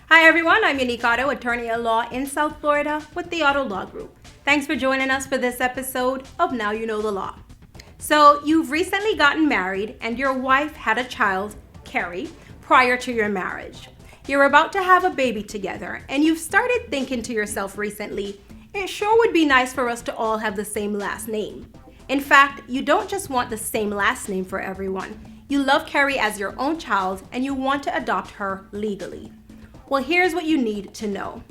Hi everyone, I'm Otto, attorney at law in South Florida with the Otto Law Group. Thanks for joining us for this episode of Now You Know the Law. So you've recently gotten married and your wife had a child, Carrie, prior to your marriage. You're about to have a baby together and you've started thinking to yourself recently, it sure would be nice for us to all have the same last name. In fact, you don't just want the same last name for everyone. You love Carrie as your own child and you want to adopt her legally. Well, here's what you need to know.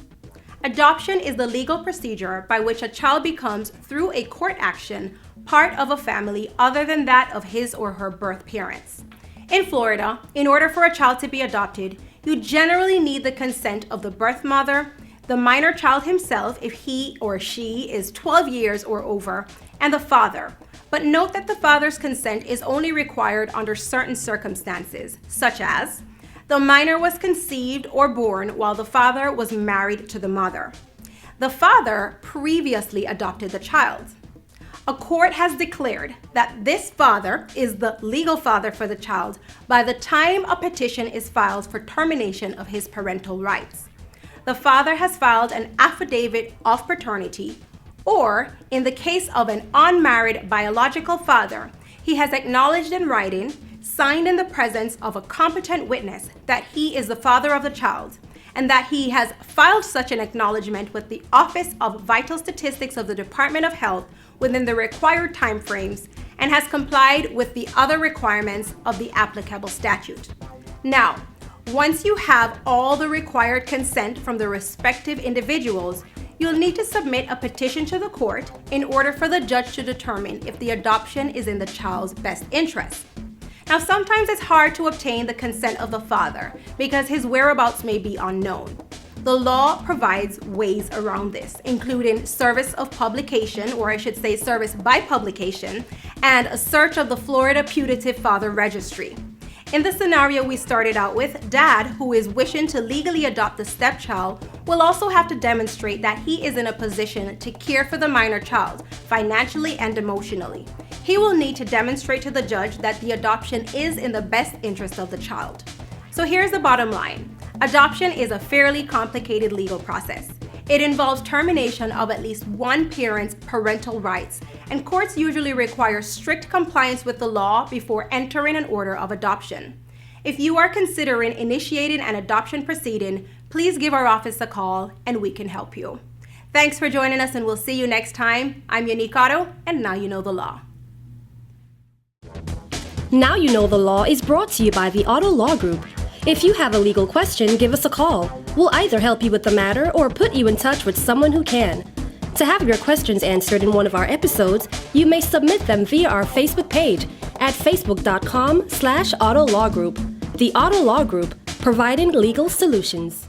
Adoption is the legal procedure by which a child becomes, through a court action, part of a family other than that of his or her birth parents. In Florida, in order for a child to be adopted, you generally need the consent of the birth mother, the minor child himself if he or she is 12 years or over, and the father. But note that the father's consent is only required under certain circumstances, such as the minor was conceived or born while the father was married to the mother. The father previously adopted the child. A court has declared that this father is the legal father for the child by the time a petition is filed for termination of his parental rights. The father has filed an affidavit of paternity, or in the case of an unmarried biological father, he has acknowledged in writing, signed in the presence of a competent witness, that he is the father of the child, and that he has filed such an acknowledgement with the Office of Vital Statistics of the Department of Health within the required timeframes and has complied with the other requirements of the applicable statute. Now, once you have all the required consent from the respective individuals, you'll need to submit a petition to the court in order for the judge to determine if the adoption is in the child's best interest. Now, sometimes it's hard to obtain the consent of the father because his whereabouts may be unknown. The law provides ways around this, including service of publication, or I should say service by publication, and a search of the Florida Putative Father Registry. In the scenario we started out with, Dad, who is wishing to legally adopt the stepchild, will also have to demonstrate that he is in a position to care for the minor child, financially and emotionally. He will need to demonstrate to the judge that the adoption is in the best interest of the child. So here's the bottom line. Adoption is a fairly complicated legal process. It involves termination of at least one parent's parental rights, and courts usually require strict compliance with the law before entering an order of adoption. If you are considering initiating an adoption proceeding, please give our office a call and we can help you. Thanks for joining us and we'll see you next time. I'm Otto, and Now You Know the Law. Now You Know the Law is brought to you by the Otto Law Group. If you have a legal question, give us a call. We'll either help you with the matter or put you in touch with someone who can. To have your questions answered in one of our episodes, you may submit them via our Facebook page at facebook.com/Otto Law Group. The Otto Law Group, providing legal solutions.